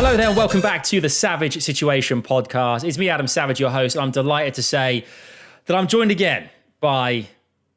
Hello there and welcome back to the Savage Situation podcast. It's me, Adam Savage, your host, and I'm delighted to say that I'm joined again by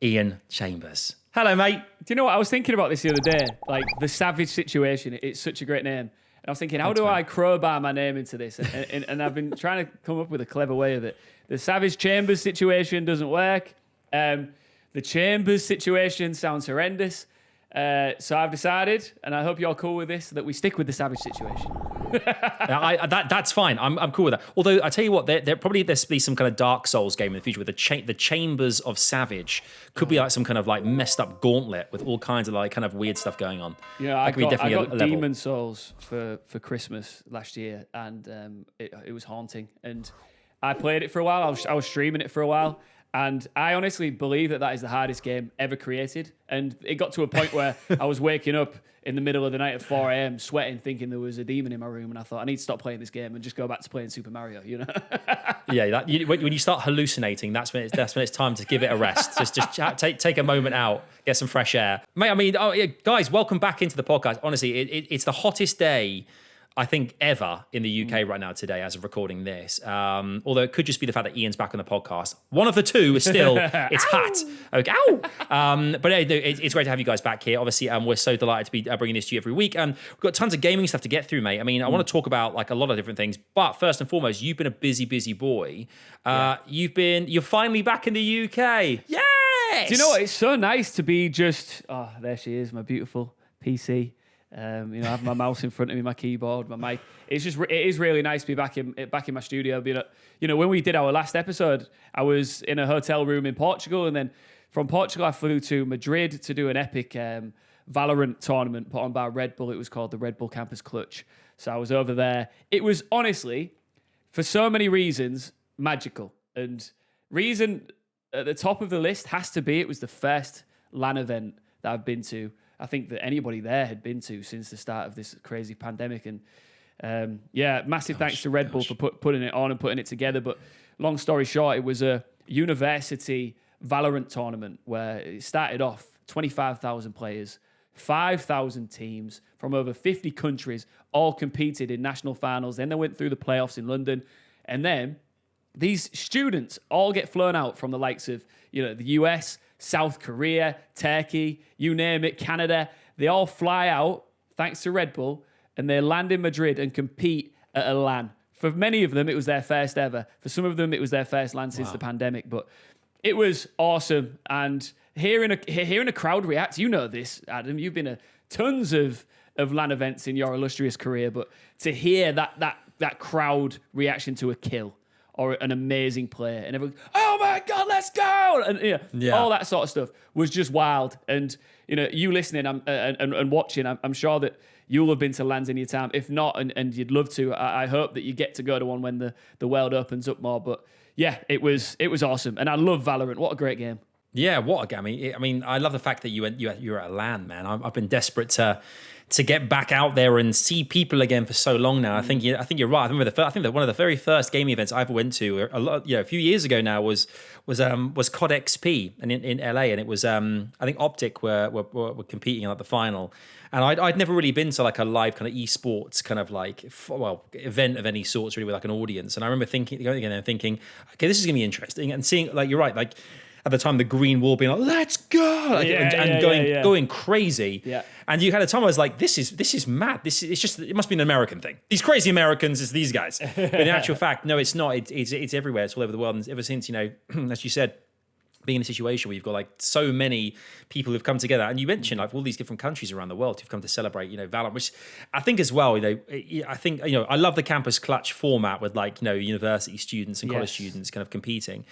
Iain Chambers. Hello, mate. Do you know what? I was thinking about this the other day, like the Savage Situation. It's such a great name. And I was thinking, how do I crowbar my name into this? And I've been trying to come up with a clever way of it. The Savage Chambers Situation doesn't work. The Chambers Situation sounds horrendous. So I've decided, and I hope you're cool with this, that we stick with the Savage Situation. That's fine. I'm cool with that. Although I tell you what, there'll be some kind of Dark Souls game in the future with the Chambers of Savage. Could be like some kind of like messed up gauntlet with all kinds of like kind of weird stuff going on. Yeah, I got Demon Souls for Christmas last year, and it was haunting. And I played it for a while. I was streaming it for a while. And I honestly believe that is the hardest game ever created. And it got to a point where I was waking up in the middle of the night at 4 a.m. sweating, thinking there was a demon in my room. And I thought, I need to stop playing this game and just go back to playing Super Mario, you know? Yeah, when you start hallucinating, that's when it's time to give it a rest. Just take a moment out, get some fresh air. Mate, guys, welcome back into the podcast. Honestly, it's the hottest day I think ever in the UK right now today as of recording this. Although it could just be the fact that Ian's back on the podcast. One of the two is still, it's hot. Okay, ow! But it's great to have you guys back here. Obviously, we're so delighted to be bringing this to you every week. We've got tons of gaming stuff to get through, mate. I mean, I want to talk about like a lot of different things. But first and foremost, you've been a busy boy. You're finally back in the UK. Yes! Do you know what? It's so nice to be just, oh, there she is, my beautiful PC. I have my mouse in front of me, my keyboard, my mic. It is really nice to be back in my studio. When we did our last episode, I was in a hotel room in Portugal, and then from Portugal I flew to Madrid to do an epic Valorant tournament put on by Red Bull. It was called the Red Bull Campus Clutch. So I was over there. It was honestly, for so many reasons, magical. And reason at the top of the list has to be it was the first LAN event that I've been to. I think that anybody there had been to since the start of this crazy pandemic. And massive thanks to Red Bull for putting it on and putting it together. But long story short, it was a university Valorant tournament where it started off 25,000 players, 5,000 teams from over 50 countries, all competed in national finals. Then they went through the playoffs in London. And then these students all get flown out from the likes of, the US, South Korea, Turkey, you name it, Canada. They all fly out, thanks to Red Bull, and they land in Madrid and compete at a LAN. For many of them, it was their first ever. For some of them, it was their first LAN since the pandemic. But it was awesome. And hearing a crowd react, you know this, Adam. You've been to tons of LAN events in your illustrious career. But to hear that crowd reaction to a kill or an amazing player, and everyone, oh my God, let's go! And all that sort of stuff was just wild. And you listening and watching, I'm sure that you'll have been to LANs in your time. If not, and you'd love to, I hope that you get to go to one when the world opens up more. But yeah, it was awesome, and I love Valorant. What a great game! Yeah, what a game! I mean, I love the fact that you were at a LAN, man. I've been desperate to get back out there and see people again for so long now. I think you're right. I think that one of the very first gaming events I ever went to a few years ago now was COD XP and in LA, and it was I think Optic were competing in like the final, and I'd never really been to like a live kind of esports kind of like event of any sorts really with like an audience, and I remember going in there and thinking, okay, this is gonna be interesting, and seeing like you're right, like at the time the green wall being like, let's go, going crazy. Yeah. And you had a time I was like, this is mad. It must be an American thing. These crazy Americans, it's these guys. But in actual fact, no, it's not. It's everywhere. It's all over the world. And ever since, as you said, being in a situation where you've got like so many people who've come together, and you mentioned like all these different countries around the world who've come to celebrate, Valorant, which I think as well, I love the campus clutch format with like, university students and college students kind of competing.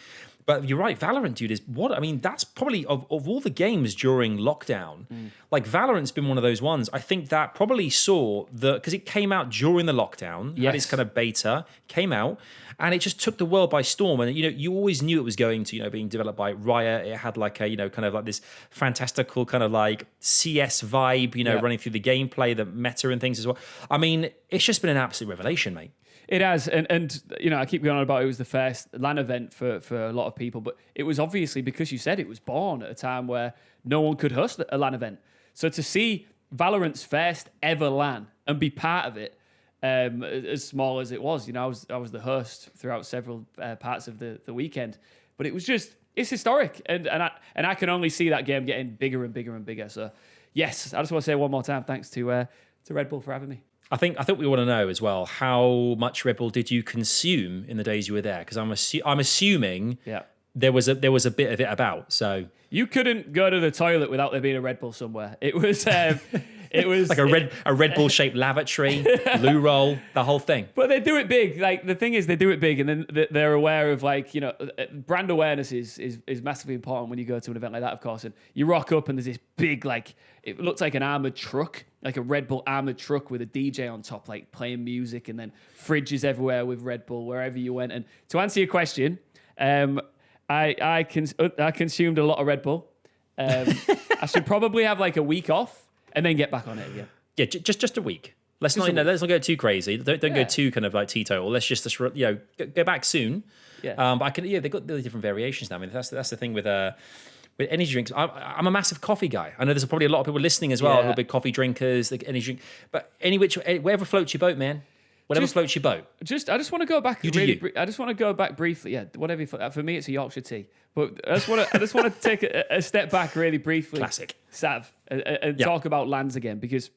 But you're right, Valorant, dude, that's probably of all the games during lockdown, like Valorant's been one of those ones. I think that probably saw because it came out during the lockdown, had its kind of beta, came out, and it just took the world by storm. And, you always knew it was going to, being developed by Riot. It had like a, kind of like this fantastical kind of like CS vibe, running through the gameplay, the meta and things as well. I mean, it's just been an absolute revelation, mate. It has, and I keep going on about it was the first LAN event for a lot of people, but it was obviously because you said it was born at a time where no one could host a LAN event. So to see Valorant's first ever LAN and be part of it, as small as it was. You know, I was the host throughout several parts of the weekend, but it was just, it's historic, and I can only see that game getting bigger and bigger and bigger. So yes, I just want to say one more time, thanks to Red Bull for having me. I think we want to know as well, how much Red Bull did you consume in the days you were there? Because I'm assuming there was a bit of it about. So you couldn't go to the toilet without there being a Red Bull somewhere. It was like a Red Bull shaped lavatory, loo roll, the whole thing. But they do it big. Like the thing is, they do it big, and then they're aware of, like, you know, brand awareness is massively important when you go to an event like that, of course. And you rock up and there's this big, like, it looks like an armored truck, like a Red Bull armored truck with a DJ on top, like playing music, and then fridges everywhere with Red Bull wherever you went. And to answer your question, I consumed a lot of Red Bull. I should probably have like a week off and then get back on it again. Yeah, just a week. Let's not go too crazy. Don't go too kind of like teetotal. Let's just go back soon. Yeah. But they've got the different variations now. I mean, that's the thing with energy drinks. I'm a massive coffee guy. I know there's probably a lot of people listening as well who are big coffee drinkers, like energy drink. But wherever floats your boat, man. Whatever floats your boat. I just want to go back. I just want to go back briefly. Yeah, whatever. For me, it's a Yorkshire tea. But I just want to take a step back really briefly. Classic. Sav, and talk about lands again, because,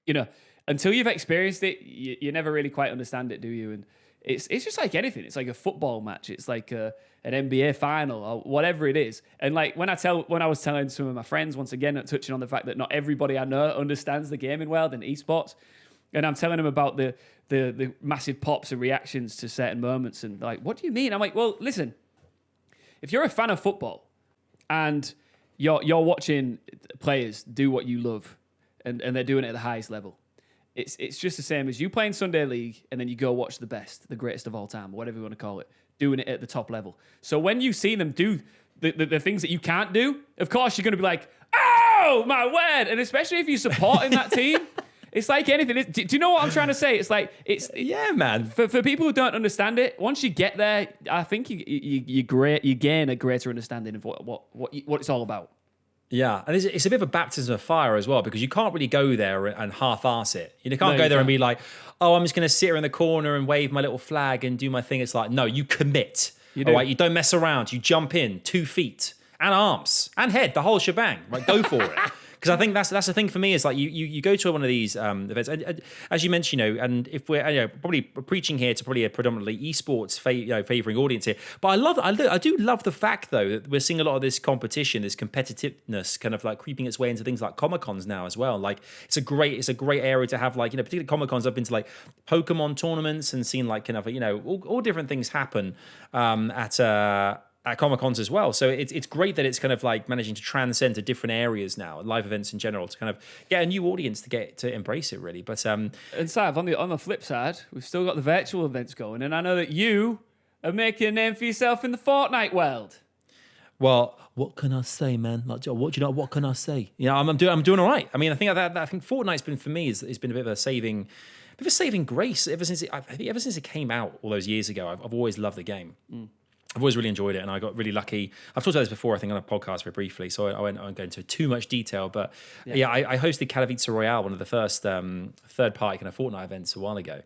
you know, until you've experienced it, you never really quite understand it, do you? And it's just like anything. It's like a football match. It's like an NBA final or whatever it is. And like when I was telling some of my friends, once again, touching on the fact that not everybody I know understands the gaming world and esports, and I'm telling them about the massive pops and reactions to certain moments, and like, what do you mean? I'm like, well, listen, if you're a fan of football and you're watching players do what you love, and they're doing it at the highest level, it's just the same as you playing Sunday League and then you go watch the best, the greatest of all time, whatever you want to call it, doing it at the top level. So when you see them do the things that you can't do, of course you're going to be like, oh my word, and especially if you're supporting that team. It's like anything. Do you know what I'm trying to say? It's like, yeah, man. For people who don't understand it, once you get there, I think you gain a greater understanding of what it's all about. Yeah, and it's a bit of a baptism of fire as well, because you can't really go there and half-ass it. You can't go there and be like, oh, I'm just going to sit here in the corner and wave my little flag and do my thing. It's like, no, you commit. All right, you don't mess around. You jump in, 2 feet, and arms, and head, the whole shebang. Right, go for it. Because I think that's the thing for me, is like you go to one of these events, and, as you mentioned, and if we're probably preaching here to probably a predominantly esports favouring audience here, but I do love the fact though that we're seeing a lot of this competition, this competitiveness, kind of like creeping its way into things like Comic Cons now as well. Like it's a great area to have, like, particularly Comic Cons. I've been to like Pokemon tournaments and seen like kind of all different things happen at Comic Cons as well. So it's great that it's kind of like managing to transcend to different areas now, live events in general, to kind of get a new audience to embrace it really. But and Sav, on the flip side, we've still got the virtual events going, and I know that you are making a name for yourself in the Fortnite world. Well, what can I say, man? Like, what can I say? I'm doing all right. I mean, I think Fortnite's been, for me, it's been a bit of a saving grace ever since it came out all those years ago. I've always loved the game. I've always really enjoyed it, and I got really lucky. I've talked about this before, I think, on a podcast very briefly, so I won't go into too much detail. But I hosted Katowice Royale, one of the first third-party kind of Fortnite events a while ago,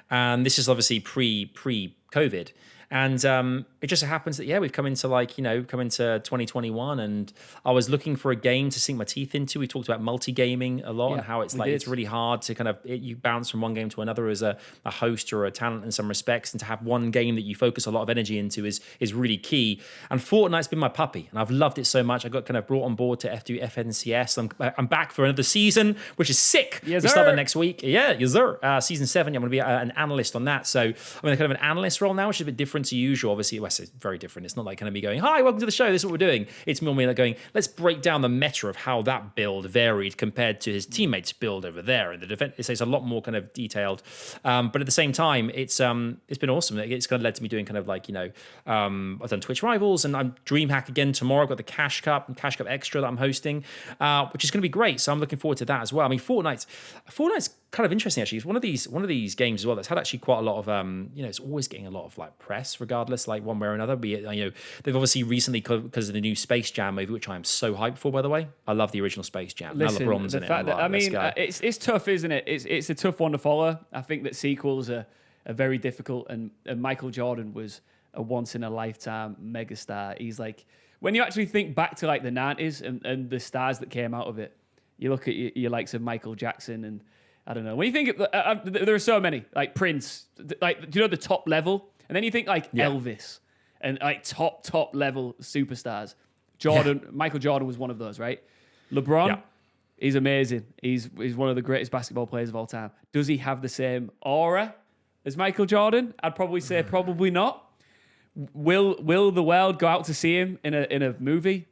and this is obviously pre-COVID. And it just so happens that we've come into 2021, and I was looking for a game to sink my teeth into. We talked about multi-gaming a lot, and how it's it's really hard to kind of you bounce from one game to another as a host or a talent in some respects, and to have one game that you focus a lot of energy into is really key. And Fortnite's been my puppy, and I've loved it so much. I got kind of brought on board to do FNCS. I'm back for another season, which is sick. Yes, we start that next week. Yeah, yes, sir. Season 7. I'm going to be an analyst on that. So I'm in kind of an analyst role now, which is a bit different to usual. Obviously, it's very different. It's not like kind of me going, "Hi, welcome to the show. This is what we're doing." It's more me like going, "Let's break down the meta of how that build varied compared to his teammates' build over there." And the defense, it's a lot more kind of detailed. But at the same time, it's been awesome. It's kind of led to me doing kind of like I've done Twitch Rivals, and I'm DreamHack again tomorrow. I've got the Cash Cup and Cash Cup Extra that I'm hosting, which is going to be great. So I'm looking forward to that as well. I mean, Fortnite's kind of interesting actually. It's one of these games as well that's had actually quite a lot of it's always getting a lot of like press regardless, like one way or another. Be it, they've obviously recently, because of the new Space Jam movie, which I am so hyped for, by the way. I love the original Space Jam. Listen, now LeBron's the in it. fact that, it's tough, isn't it? It's a tough one to follow. I think that sequels are very difficult, and Michael Jordan was a once in a lifetime megastar. He's like, when you actually think back to like the 90s and the stars that came out of it, you look at your likes of Michael Jackson, and I don't know. When you think there are so many, like Prince, like, do you know the top level? And then you think like Elvis and like top level superstars. Michael Jordan was one of those, right? LeBron, he's amazing. He's one of the greatest basketball players of all time. Does he have the same aura as Michael Jordan? I'd probably say probably not. Will the world go out to see him in a movie?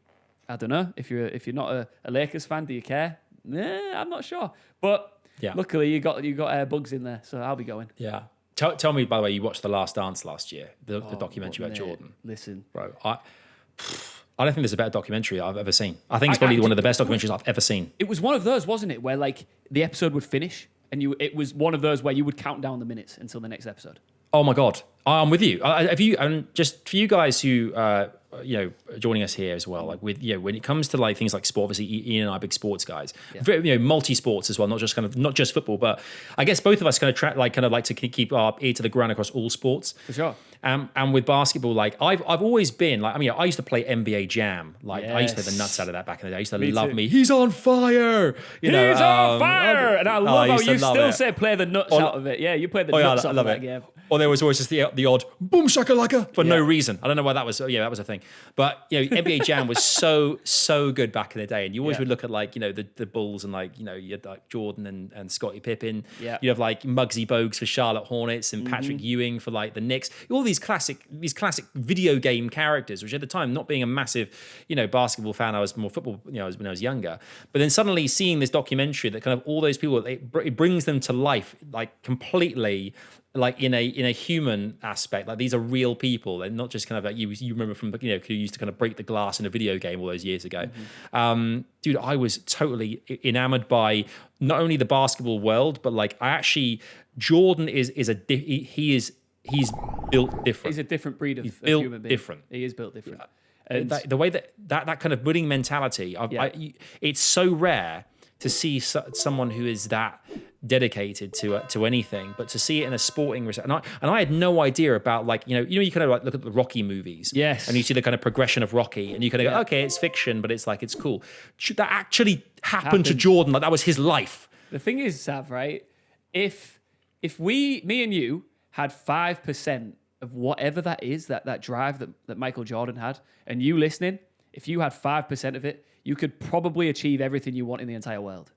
I don't know. If you're not a Lakers fan, do you care? Nah, I'm not sure. But luckily you got Bugs in there, so I'll be going. Yeah. Tell me, by the way, you watched The Last Dance last year, the documentary about Jordan. Listen, bro, I don't think there's a better documentary I've ever seen. I think it's probably one of the best documentaries I've ever seen. It was one of those, wasn't it, where like the episode would finish and it was one of those where you would count down the minutes until the next episode. Oh my God, I'm with you. Just for you guys who joining us here as well, like with when it comes to like things like sport, obviously Ian and I are big sports guys, multi sports as well, not just football, but I guess both of us kind of like to keep our ear to the ground across all sports. For sure. And with basketball, like I've always been like, I used to play NBA Jam. Like I used to have the nuts out of that back in the day. I used to love me. He's on fire. He's on fire. And I love how you still say play the nuts out of it. Yeah, you played the nuts out of that game. Or there was always just the odd boom shakalaka for no reason. I don't know why that was. That was a thing. But NBA Jam was so good back in the day, and you always would look at like the Bulls and like you had like Jordan and Scottie Pippen. Yeah. You'd have like Muggsy Bogues for Charlotte Hornets and Patrick Ewing for like the Knicks. All these classic video game characters, which at the time, not being a massive basketball fan, I was more football. When I was younger. But then suddenly seeing this documentary that kind of all those people, it brings them to life like completely. Like in a human aspect, like these are real people, and not just kind of like you remember from who used to kind of break the glass in a video game all those years ago. Dude, I was totally enamored by not only the basketball world, but like Jordan he's built different. He's a different breed of human being. Different. He is built different. And the way that kind of winning mentality, it's so rare to see someone who is that dedicated to anything, but to see it in a sporting respect. And I had no idea about like, you kind of like look at the Rocky movies. Yes. And you see the kind of progression of Rocky and you kind of go, okay, it's fiction, but it's like, it's cool. That actually happened to Jordan. Like that was his life. The thing is, Sav, right? If me and you had 5% of whatever that is, that drive that Michael Jordan had, and you listening, if you had 5% of it, you could probably achieve everything you want in the entire world.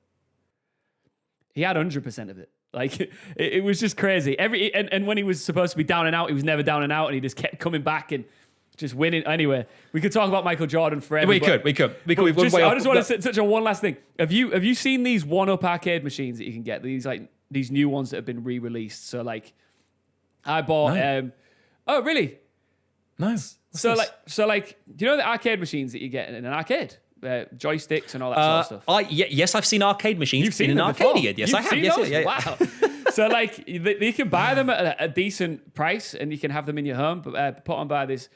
He had 100% of it. Like, it was just crazy. And when he was supposed to be down and out, he was never down and out, and he just kept coming back and just winning. Anyway, we could talk about Michael Jordan forever. We could. I just want to touch on one last thing. Have you seen these one-up arcade machines that you can get? These new ones that have been re-released. So like, I bought. No. Oh really? No. So like, do you know the arcade machines that you get in an arcade? Joysticks and all that sort of stuff. Yes, I've seen arcade machines. You've seen in them an before? arcade. Yes, You've I have. Seen yes, those? yeah. Wow. So like, you can buy them at a decent price, and you can have them in your home. But put on by this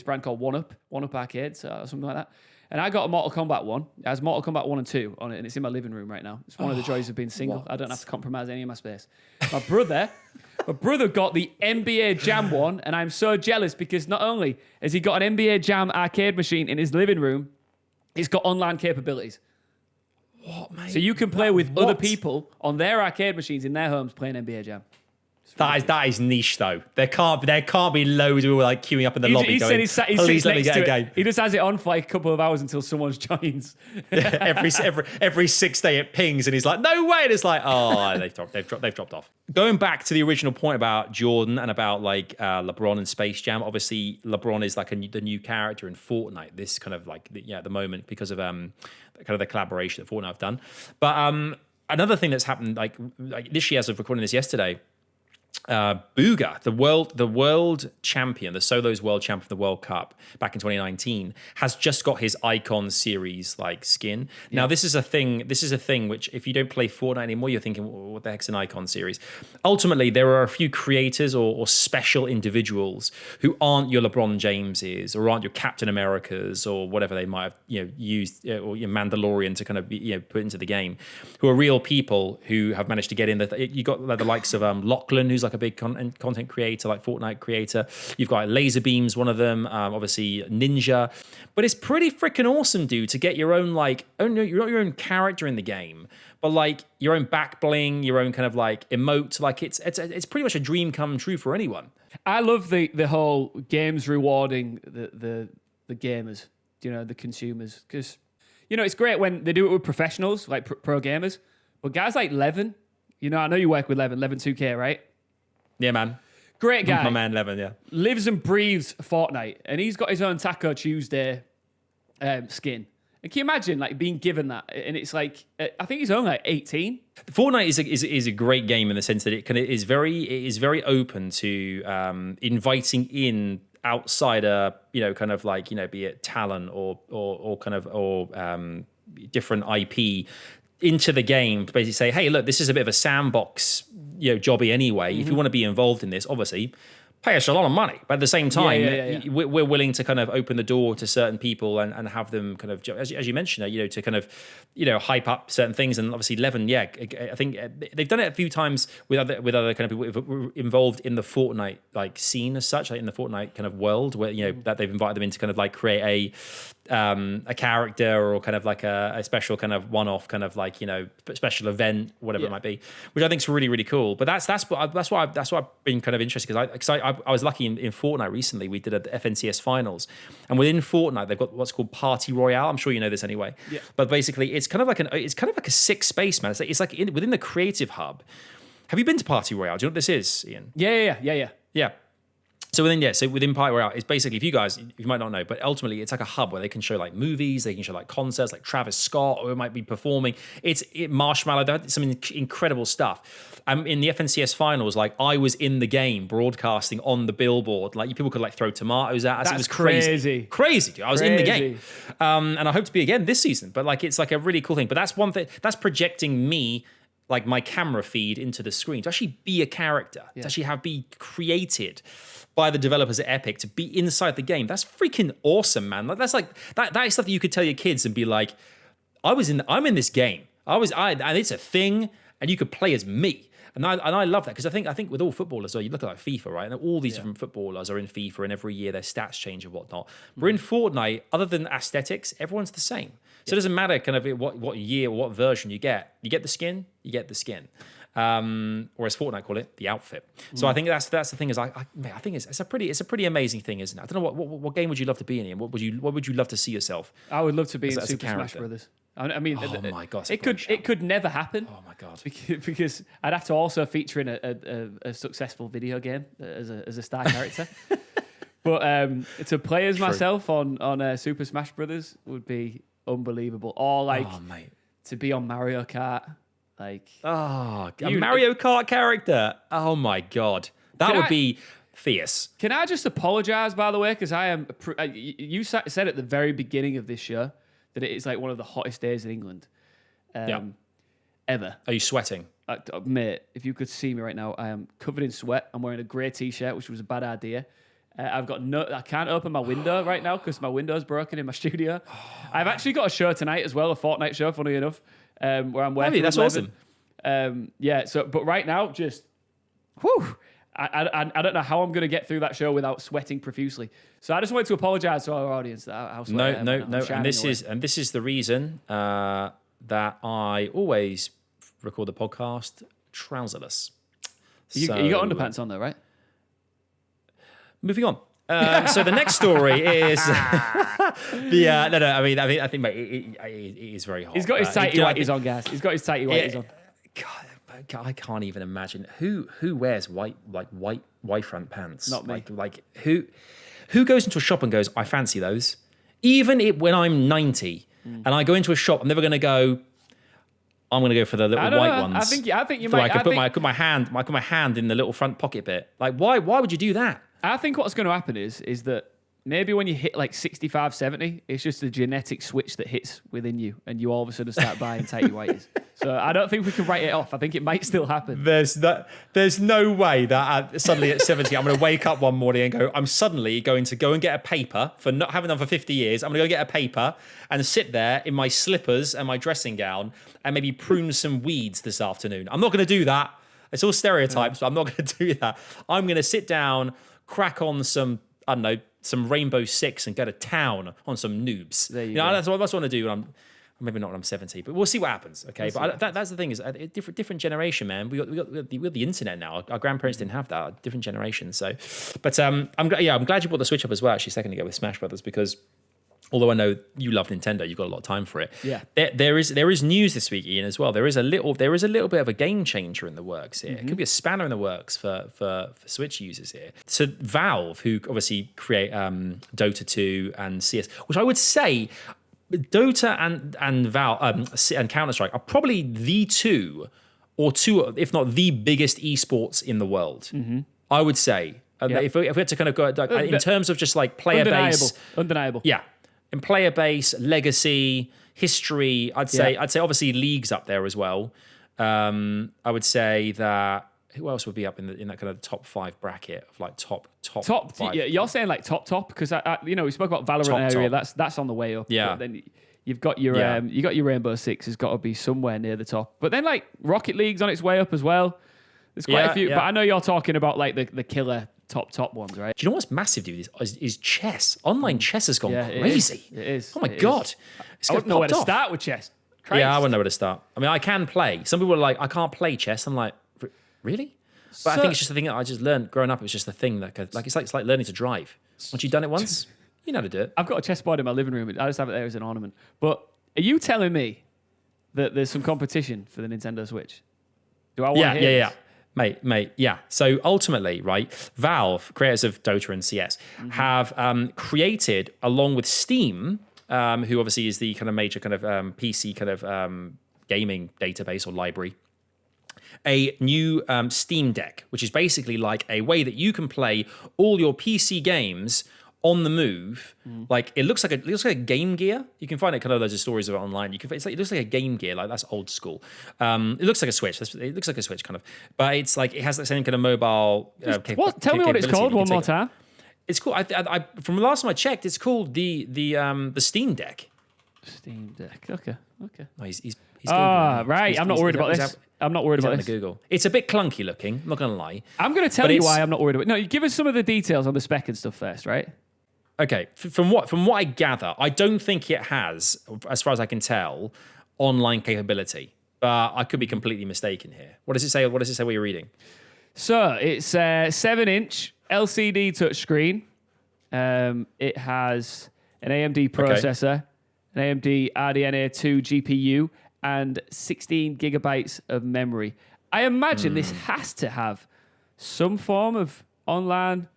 brand called One Up Arcades or something like that. And I got a Mortal Kombat 1. It has Mortal Kombat 1 and 2 on it, and it's in my living room right now. It's one of the joys of being single. What? I don't have to compromise any of my space. My brother got the NBA Jam one, and I'm so jealous because not only has he got an NBA Jam arcade machine in his living room, it's got online capabilities. What, mate? So you can play with other people on their arcade machines in their homes playing NBA Jam. That is niche though. There can't be loads of people like queuing up in the lobby. Please let me get a game. He just has it on for like a couple of hours until someone joins. every 6 day it pings and he's like, no way. And it's like, oh, they've dropped off. Going back to the original point about Jordan and about like LeBron and Space Jam. Obviously, LeBron is like the new character in Fortnite. This kind of like at the moment because of kind of the collaboration that Fortnite have done. But another thing that's happened like this year, as of recording this yesterday. Booga, the world champion, the solos world champion of the World Cup back in 2019, has just got his Icon series like skin. Now this is a thing. This is a thing which, if you don't play Fortnite anymore, you're thinking, well, what the heck's an Icon series? Ultimately, there are a few creators or special individuals who aren't your LeBron Jameses or aren't your Captain Americas or whatever they might have used, or your Mandalorian to kind of put into the game, who are real people who have managed to get in. You got the likes of Lachlan, who's like a big content creator, like Fortnite creator. You've got Laserbeams, one of them, obviously Ninja. But it's pretty freaking awesome, dude, to get your own your own character in the game, but like your own back bling, your own kind of like emote. Like it's pretty much a dream come true for anyone. I love the whole games rewarding the gamers, the consumers, because it's great when they do it with professionals like pro gamers, but guys like Levin, I know you work with Levin 2K, right? Yeah, man. Great guy. My man, Levin, yeah. Lives and breathes Fortnite. And he's got his own Taco Tuesday skin. And can you imagine like being given that? And it's like, I think he's only like 18. Fortnite is a great game in the sense that it is very open to inviting in outsider, kind of like, be it talent or different IP into the game to basically say, hey, look, this is a bit of a sandbox, jobby anyway. If you want to be involved in this, obviously, pay us a lot of money. But at the same time, we're willing to kind of open the door to certain people and have them kind of, as you mentioned, to kind of, hype up certain things. And obviously, Levin, I think they've done it a few times with other kind of people who are involved in the Fortnite like scene as such, like in the Fortnite kind of world, where that they've invited them in to kind of like create a character or kind of like a special kind of one-off kind of like special event, whatever it might be, which I think is really, really cool. But that's why I've been kind of interested, because I was lucky in Fortnite recently. We did a FNCS finals, and within Fortnite they've got what's called Party Royale. I'm sure you know this anyway. Yeah. But basically, it's kind of like a sick space, man. It's like within the creative hub. Have you been to Party Royale? Do you know what this is, Ian? Yeah. So within Party Royale, it's basically, if you might not know, but ultimately it's like a hub where they can show like movies, they can show like concerts, like Travis Scott, or it might be performing. Marshmallow, they had some incredible stuff. In the FNCS finals, like I was in the game broadcasting on the billboard. Like people could like throw tomatoes at us. That's it was crazy, dude. I was in the game, and I hope to be again this season. But like it's like a really cool thing. But that's one thing that's projecting me, like my camera feed into the screen, to actually be a character, to actually be created by the developers at Epic, to be inside the game. That's freaking awesome, man. Like that's like that is stuff that you could tell your kids and be like, I'm in this game. And it's a thing, and you could play as me. And I love that, because I think with all footballers, you look at like FIFA, right? And all these different footballers are in FIFA, and every year their stats change and whatnot. But in Fortnite, other than aesthetics, everyone's the same. So it doesn't matter kind of what year or what version you get. You get the skin, you get the skin. Or as Fortnite call it, the outfit. So I think that's the thing, is I think it's a pretty amazing thing, isn't it? I don't know what game would you love to be in, Ian? What would you love to see yourself? I would love to be in Super Smash Brothers. I mean, oh my god, it could never happen. Oh my god, because I'd have to also feature in a successful video game as a star character. But to play as myself on Super Smash Brothers would be unbelievable. Or like to be on Mario Kart. Like, a Mario Kart character. Oh my god, that would be fierce. Can I just apologize, by the way, because I am. You said at the very beginning of this show that it is like one of the hottest days in England, ever. Are you sweating, mate? If you could see me right now, I am covered in sweat. I'm wearing a grey t-shirt, which was a bad idea. I can't open my window right now because my window's broken in my studio. I've actually got a show tonight as well, a Fortnite show, funny enough. Where I'm working. That's awesome. But right now, just whew, I don't know how I'm going to get through that show without sweating profusely. So I just wanted to apologise to our audience. No. And this is the reason that I always record the podcast trouserless. You got underpants on though, right? Moving on. So the next story is I think mate, it is very hot. He's got his tighty whities on, guys. He's got his tighty whities on. God, I can't even imagine who wears white front pants. Not me. Like who goes into a shop and goes, I fancy those. Even when I'm 90 and I go into a shop, I'm never going to go, I'm gonna go for the little I don't white know. ones. I think you So might. I could put my hand in the little front pocket bit. Like, why would you do that? I think what's going to happen is that maybe when you hit like 65, 70, it's just a genetic switch that hits within you, and you all of a sudden start buying tighty whities. So I don't think we can write it off. I think it might still happen. There's no way that suddenly at 70, I'm going to wake up one morning and go, I'm suddenly going to go and get a paper for not having done for 50 years. I'm going to go get a paper and sit there in my slippers and my dressing gown and maybe prune some weeds this afternoon. I'm not going to do that. It's all stereotypes, but I'm not going to do that. I'm going to sit down, crack on some, I don't know, some Rainbow Six and go to town on some noobs. There you know, go. that's what I want to do when I'm, maybe not when I'm 70, but we'll see what happens. Okay, that's the thing is a different generation, man. We got the internet now. Our grandparents didn't have that. Different generation. So, but I'm glad you brought the Switch up as well. Actually, a second ago with Smash Brothers, because although I know you love Nintendo, you've got a lot of time for it. Yeah. There is news this week, Ian, as well. There is a little bit of a game changer in the works here. It could be a spanner in the works for Switch users here. So Valve, who obviously create Dota 2 and CS, which I would say Dota and Valve and Counter-Strike are probably the two, if not the biggest esports in the world. I would say. If we had to kind of go in terms of just like player base, undeniable. yeah, in player base, legacy, history, I'd say obviously League's up there as well. I would say that who else would be up in that kind of top 5 bracket of like top 5? Yeah, you're saying like top because we spoke about Valorant area. That's on the way up. Yeah. But then you've got your Rainbow Six has got to be somewhere near the top. But then like Rocket League's on its way up as well. There's quite a few, but I know you're talking about like the killer top ones, right? Do you know what's massive, dude? Is chess. Online chess has gone crazy. It is. Oh my God. I wouldn't know where to start with chess. Christ. Yeah, I wouldn't know where to start. I mean, I can play. Some people are like, I can't play chess. I'm like, really? But I think it's just the thing that I just learned growing up. It was just the thing that it's like learning to drive. Once you've done it once, you know how to do it. I've got a chessboard in my living room. I just have it there as an ornament. But are you telling me that there's some competition for the Nintendo Switch? Do I want to hear this? Mate, yeah. So ultimately, right, Valve, creators of Dota and CS, have created, along with Steam, who obviously is the kind of major kind of PC kind of gaming database or library, a new Steam Deck, which is basically like a way that you can play all your PC games on the move. Like it looks like a Game Gear. You can find it kind of loads of stories of it online. It looks like a Game Gear, like that's old school. It looks like a Switch. It looks like a Switch kind of, but it's like it has that same kind of mobile. Tell me what it's called one more time. It's cool. I from the last time I checked, it's called the Steam Deck. Steam Deck. Okay. No, he's right. I'm not worried about this. I'm not worried about this. Google. It's a bit clunky looking. I'm not gonna lie. I'm gonna tell you why I'm not worried about it. No, you give us some of the details on the spec and stuff first, right? Okay. From what I gather, I don't think it has, as far as I can tell, online capability. But I could be completely mistaken here. What does it say? What does it say? What you're reading? So it's a 7-inch LCD touchscreen. It has an AMD processor, an AMD RDNA 2 GPU, and 16 gigabytes of memory. I imagine this has to have some form of online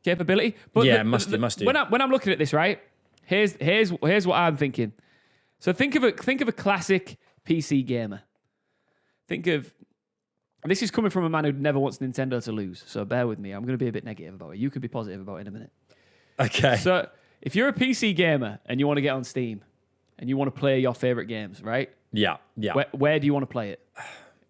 capability. But yeah, it must do. When I'm looking at this, right, here's what I'm thinking. So think of a classic PC gamer. This is coming from a man who never wants Nintendo to lose, so bear with me. I'm going to be a bit negative about it. You could be positive about it in a minute. Okay. So if you're a PC gamer and you want to get on Steam and you want to play your favorite games, right? Yeah. Where do you want to play it?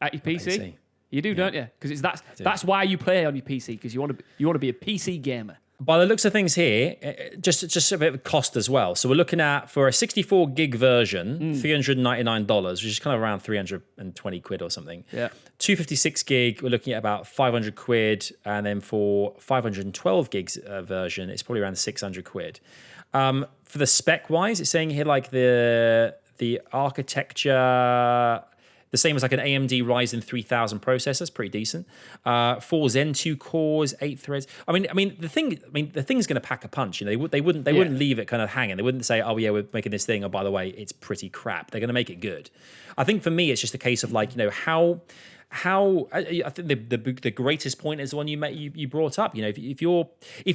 At your PC? You do, don't you? Because that's why you play on your PC, because you want to be a PC gamer. By the looks of things here, just a bit of cost as well. So we're looking at, for a 64 gig version, $399, which is kind of around 320 quid or something. Yeah. 256 gig, we're looking at about 500 quid. And then for 512 gigs version, it's probably around 600 quid. For the spec wise, it's saying here like the architecture, the same as like an AMD Ryzen 3000 processor, it's pretty decent. 4 Zen 2 cores, 8 threads. I mean, the thing's going to pack a punch. You know, they wouldn't leave it kind of hanging. They wouldn't say, oh yeah, we're making this thing. Oh, by the way, it's pretty crap. They're going to make it good. I think for me, it's just a case of like, you know, how I think the greatest point is the one you brought up. You know, if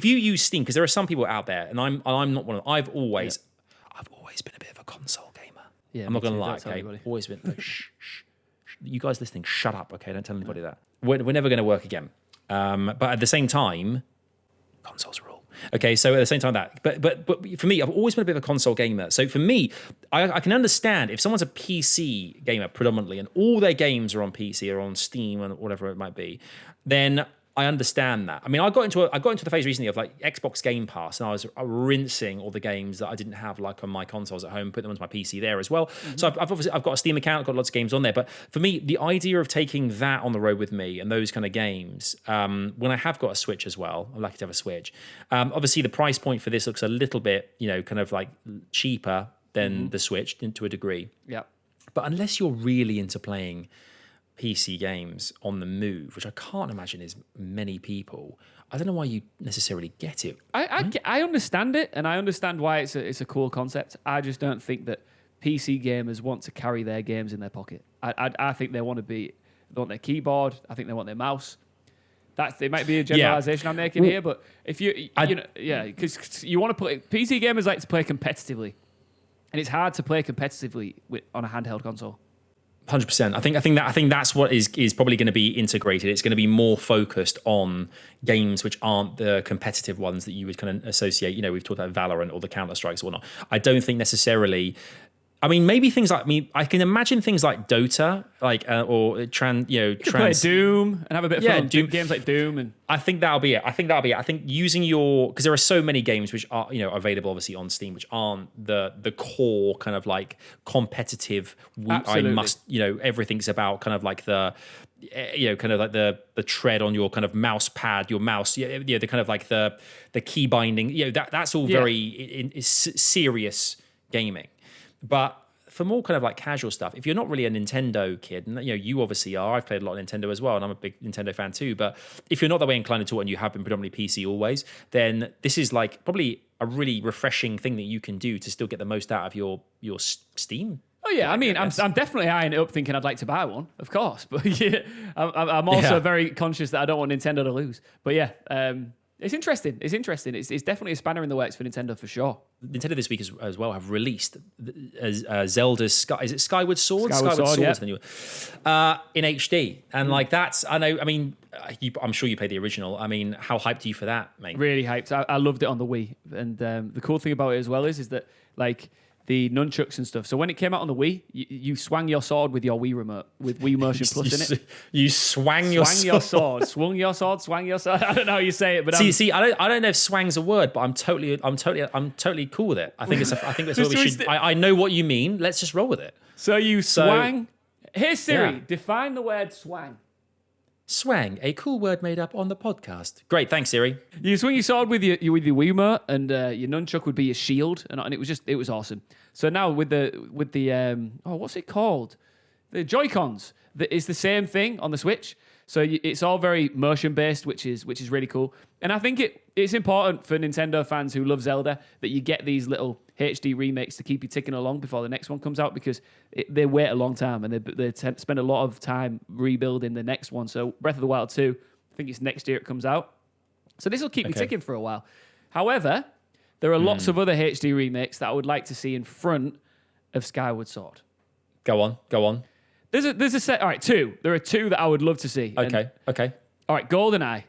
you use Steam, because there are some people out there, and I'm not one of them. I've always been a bit of a console gamer. Yeah, I'm not me going to too. lie, Don't tell okay? anybody. Always been, shh. You guys listening, shut up, okay? Don't tell anybody that. We're never going to work again. But at the same time, consoles rule. Okay, so at the same time but for me, I've always been a bit of a console gamer. So for me, I can understand if someone's a PC gamer predominantly and all their games are on PC or on Steam or whatever it might be, then I understand that. I mean, I got into the phase recently of like Xbox Game Pass, and I was rinsing all the games that I didn't have like on my consoles at home, put them onto my PC there as well. Mm-hmm. So I've got a Steam account, I've got lots of games on there. But for me, the idea of taking that on the road with me and those kind of games, when I have got a Switch as well, I'm lucky to have a Switch. Obviously, the price point for this looks a little bit, kind of like cheaper than the Switch to a degree. Yeah. But unless you're really into playing PC games on the move, which I can't imagine is many people, I don't know why you necessarily get it. I understand it, and I understand why it's a cool concept. I just don't think that PC gamers want to carry their games in their pocket. I think they want their keyboard. I think they want their mouse. It might be a generalization I'm making here, but if because you want to play, PC gamers like to play competitively, and it's hard to play competitively on a handheld console. 100%. I think that's what is probably going to be integrated. It's going to be more focused on games which aren't the competitive ones that you would kind of associate. We've talked about Valorant or the Counter Strikes or whatnot. I don't think necessarily. I mean, maybe things like I can imagine things like Dota, or You could play Doom and have a bit of fun. Doom. Games like Doom, and I think that'll be it. I think using because there are so many games which are available obviously on Steam, which aren't the core kind of like competitive. Absolutely. I must everything's about kind of like the kind of like the tread on your kind of mouse pad, your mouse, the kind of like the key binding. That's all very serious gaming. But for more kind of like casual stuff, if you're not really a Nintendo kid, and you obviously are, I've played a lot of Nintendo as well, and I'm a big Nintendo fan too. But if you're not that way inclined at all, and you have been predominantly PC always, then this is like probably a really refreshing thing that you can do to still get the most out of your Steam. Oh yeah, I mean, I'm definitely eyeing it up, thinking I'd like to buy one, of course. But I'm also very conscious that I don't want Nintendo to lose. But yeah. It's interesting. It's definitely a spanner in the works for Nintendo for sure. Nintendo this week as well have released Zelda's Skyward Sword? Skyward Sword, yeah. The new in HD. And like that's, I'm sure you played the original. I mean, how hyped are you for that, mate? Really hyped. I loved it on the Wii. And the cool thing about it as well is that like the nunchucks and stuff. So when it came out on the Wii, you swung your sword with your Wii remote, with Wii Motion Plus in it. You swung your sword. Swung your sword. I don't know how you say it, but see, I don't know if swang's a word, but I'm totally cool with it. I think that's what we should. I know what you mean. Let's just roll with it. So you swang. Hey Siri, define the word swang. Swang, a cool word made up on the podcast. Great, thanks Siri. You swing your sword with your Wiimote, and your nunchuck would be your shield, and it was awesome. So now with the what's it called? The Joy-Cons. It's the same thing on the Switch. So it's all very motion based, which is really cool. And I think it's important for Nintendo fans who love Zelda that you get these little HD remakes to keep you ticking along before the next one comes out, because they wait a long time and they spend a lot of time rebuilding the next one. So Breath of the Wild 2, I think it's next year it comes out. So this will keep me ticking for a while. However, there are lots of other HD remakes that I would like to see in front of Skyward Sword. Go on. There's a set. All right, two. There are two that I would love to see. Okay. All right, GoldenEye.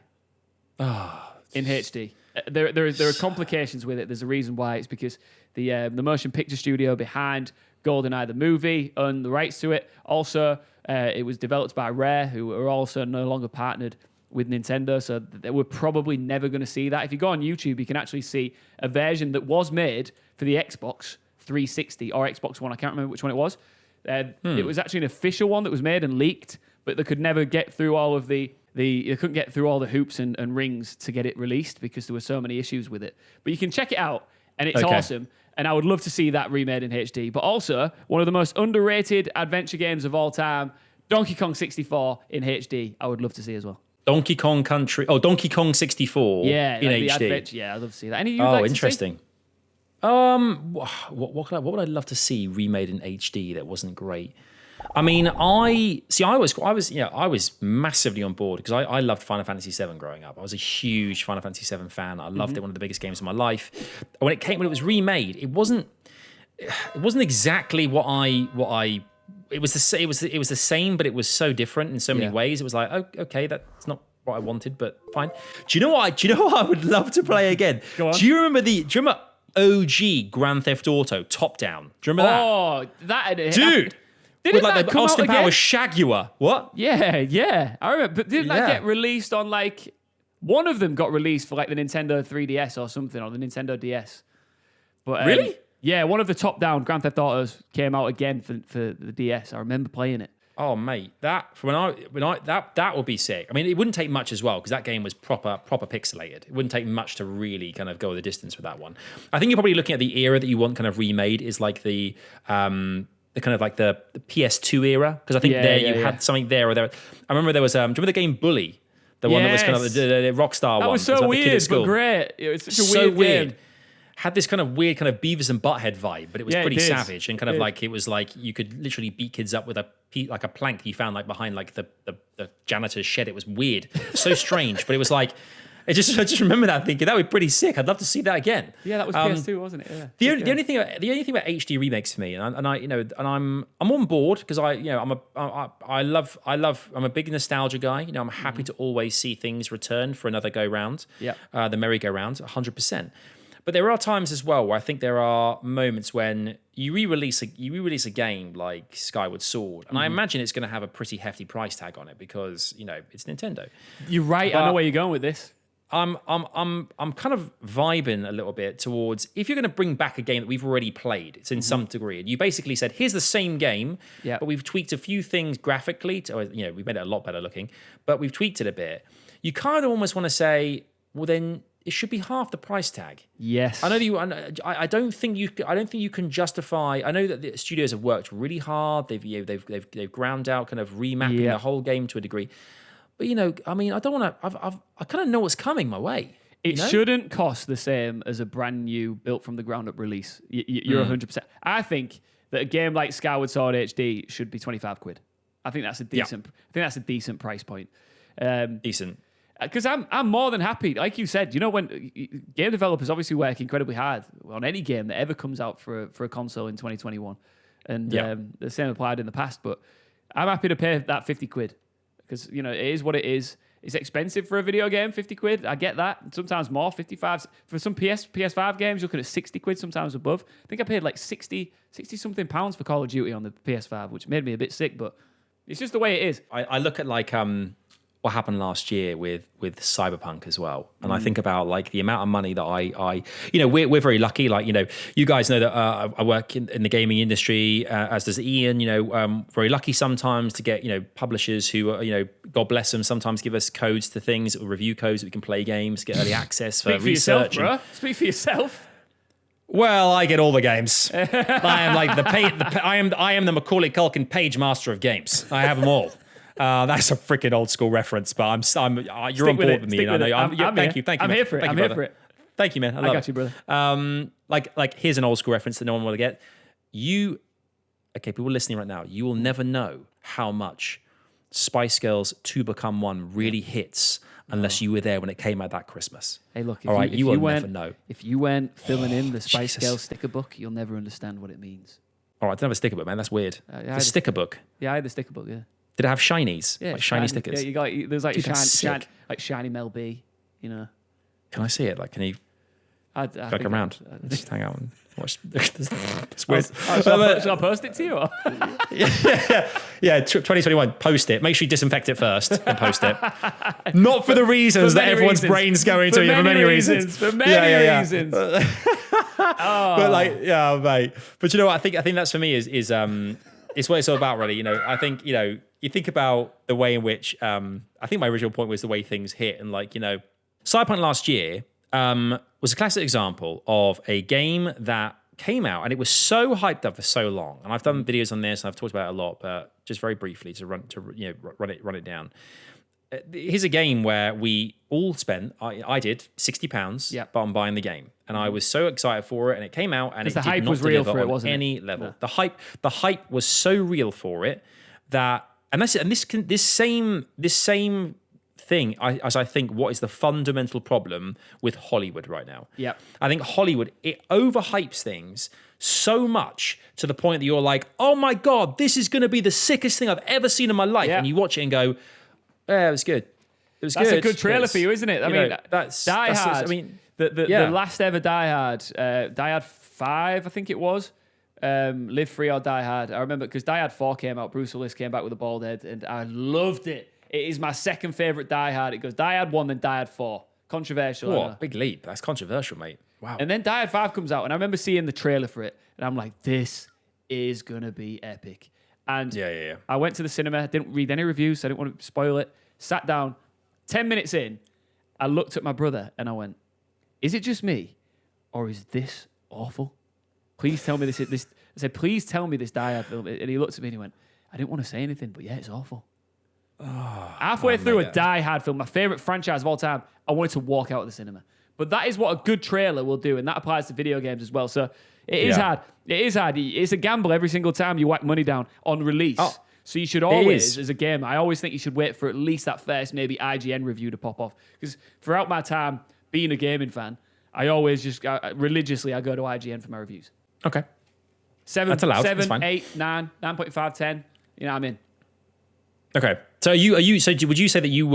In HD. There are complications with it. There's a reason why. It's because the motion picture studio behind GoldenEye the movie owned the rights to it. Also, it was developed by Rare, who are also no longer partnered with Nintendo, so we're probably never going to see that. If you go on YouTube, you can actually see a version that was made for the Xbox 360 or Xbox One. I can't remember which one it was. It was actually an official one that was made and leaked, but they could never get through all of they couldn't get through all the hoops and rings to get it released because there were so many issues with it. But you can check it out, and it's awesome. And I would love to see that remade in HD. But also, one of the most underrated adventure games of all time, Donkey Kong 64 in HD, I would love to see as well. Donkey Kong 64 in HD. Adventure, yeah, I'd love to see that. Any you'd like interesting. To see? What would I love to see remade in HD that wasn't great? I mean, I was massively on board because I loved Final Fantasy VII growing up. I was a huge Final Fantasy VII fan. I loved it, one of the biggest games of my life. When it was remade, it wasn't it wasn't exactly what I. It was the same, but it was so different in so many ways. It was like, oh, okay, that's not what I wanted, but fine. Do you know what I would love to play again? Go on. Do you remember OG Grand Theft Auto top down? Do you remember that? Oh, that Dude. Didn't With like that the come Austin out again? Powers Shagua. What? Yeah. I remember. But didn't that Yeah. get released on like one of them got released for like the Nintendo 3DS or something, or the Nintendo DS. But Really? Yeah, one of the top-down Grand Theft Autos came out again for the DS. I remember playing it. Oh mate, that would be sick. I mean, it wouldn't take much as well because that game was proper pixelated. It wouldn't take much to really kind of go the distance with that one. I think you're probably looking at the era that you want kind of remade is like the kind of like the PS2 era because I think you had something there or there. I remember there was do you remember the game Bully? The one that was kind of the Rockstar one. That was so like the kid at weird, school. but great. It was such a weird game. Had this kind of weird kind of Beavis and Butthead vibe, but it was pretty it did. savage and kind of like it was like you could literally beat kids up with a plank you found like behind like the janitor's shed. It was weird, so strange, but it was like I just remember that thinking that would be pretty sick. I'd love to see that again. Yeah, that was PS2, wasn't it? The Yeah. only thing about HD remakes for me, and I'm on board because I'm a big nostalgia guy. You know, I'm happy to always see things return for another go round. Yeah. The merry-go-round, 100%. But there are times as well where I think there are moments when you re-release a game like Skyward Sword, and I imagine it's going to have a pretty hefty price tag on it because it's Nintendo. You're right. I know where you're going with this. I'm kind of vibing a little bit towards if you're going to bring back a game that we've already played, it's in some degree, and you basically said here's the same game, but we've tweaked a few things graphically, we've made it a lot better looking, but we've tweaked it a bit. You kind of almost want to say, well then. It should be half the price tag. Yes, I know that you. I don't think you can justify. I know that the studios have worked really hard. They've ground out kind of remapping the whole game to a degree. But I mean, I don't want to. I kind of know what's coming my way. It shouldn't cost the same as a brand new built from the ground up release. You're 100%. I think that a game like Skyward Sword HD should be £25. I think that's a decent. I think that's a decent price point. Decent. Because I'm more than happy. Like you said, when game developers obviously work incredibly hard on any game that ever comes out for a console in 2021. And the same applied in the past. But I'm happy to pay that £50 because, it is what it is. It's expensive for a video game, £50. I get that. Sometimes more, 55. For some PS5 games, you're looking at £60, sometimes above. I think I paid like 60 something pounds for Call of Duty on the PS5, which made me a bit sick, but it's just the way it is. I look at like what happened last year with Cyberpunk as well, and I think about like the amount of money that I we're very lucky. Like you guys know that I work in the gaming industry, as does Iain. Very lucky sometimes to get publishers who are God bless them, sometimes give us codes to things or review codes that we can play games, get early access for research. Yourself, bro. Speak for yourself. Well, I get all the games. I am like I am the Macaulay Culkin page master of games. I have them all. That's a freaking old school reference, but you're on board with me. And I know. Thank you. I'm here for it. I'm here for it. Thank you, man. I got you, brother. Like here's an old school reference that no one will get. People listening right now, you will never know how much Spice Girls 2 Become One really hits unless you were there when it came out that Christmas. Hey, look, if you will never know. If you weren't filling in the Spice Girls sticker book, you'll never understand what it means. All right, I don't have a sticker book, man. That's weird. The sticker book. Yeah, I had the sticker book. Yeah. Did it have shinies? Yeah, like shiny stickers. Yeah, there's like Dude, shiny Mel B. Can I see it? Like, can you back around? Just hang out and watch. It's weird. Shall I post it to you? Or? yeah. 2021. Post it. Make sure you disinfect it first and post it. Not for the reasons that everyone's brains go into. For many reasons. For many reasons. But mate. But you know what? I think that's for me is it's what it's all about, really. I think you think about the way in which I think my original point was the way things hit, and Cyberpunk last year was a classic example of a game that came out and it was so hyped up for so long. And I've done videos on this and I've talked about it a lot, but just very briefly to run it down. Here's a game where we all spent, I did £60 on buying the game. And I was so excited for it, and it came out and it the did hype not was real deliver for it, on wasn't any it? level. No. The hype was so real for it that, this same thing, as I think what is the fundamental problem with Hollywood right now. Yep. I think Hollywood, it overhypes things so much to the point that you're like, oh my God, this is going to be the sickest thing I've ever seen in my life. Yeah. And you watch it and go, yeah, it was good. It was That's good. a good trailer for you, isn't it? I mean, Die Hard. I mean, the last ever Die Hard, Die Hard 5, I think it was. Live Free or Die Hard. I remember because Die Hard 4 came out. Bruce Willis came back with a bald head, and I loved it. It is my second favorite Die Hard. It goes Die Hard 1, then Die Hard 4. Controversial. What? Big leap. That's controversial, mate. Wow. And then Die Hard 5 comes out, and I remember seeing the trailer for it, and I'm like, this is going to be epic. And I went to the cinema, didn't read any reviews, so I didn't want to spoil it. Sat down. 10 minutes in, I looked at my brother, and I went, is it just me, or is this awful? Please tell me this. I said, please tell me this Die Hard film. And he looked at me and he went, I didn't want to say anything, but yeah, it's awful. Halfway through a Die Hard film, my favorite franchise of all time, I wanted to walk out of the cinema. But that is what a good trailer will do, and that applies to video games as well. So it is hard. It is hard. It's a gamble every single time you whack money down on release. Oh, so you should always, as a gamer, I always think you should wait for at least that first maybe IGN review to pop off. Because throughout my time being a gaming fan, I always just religiously I go to IGN for my reviews. Okay. 7, That's allowed. 7, That's fine. 8, 9, 9.5, 10. You know what I mean? Okay. So would you say that you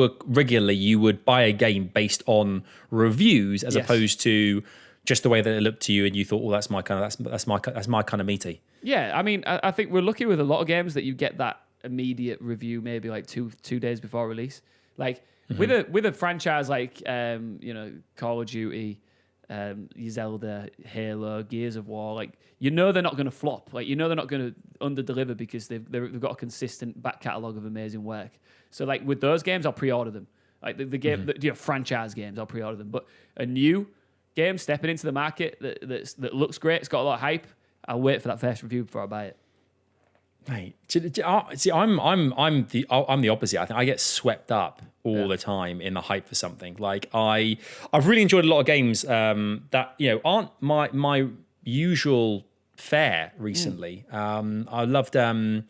would buy a game based on reviews as opposed to just the way that it looked to you and you thought, well, that's my kind of meaty? Yeah, I mean, I think we're lucky with a lot of games that you get that immediate review maybe like two days before release. Like with a franchise like Call of Duty, Zelda, Halo, Gears of War, like they're not going to flop. Like they're not going to under-deliver because they've got a consistent back catalogue of amazing work. So like with those games, I'll pre-order them. Like the game, franchise games, I'll pre-order them. But a new game stepping into the market that looks great, it's got a lot of hype, I'll wait for that first review before I buy it. Mate, see, I'm the opposite. I think I get swept up all the time in the hype for something. Like I've really enjoyed a lot of games that aren't my usual fare recently. I loved the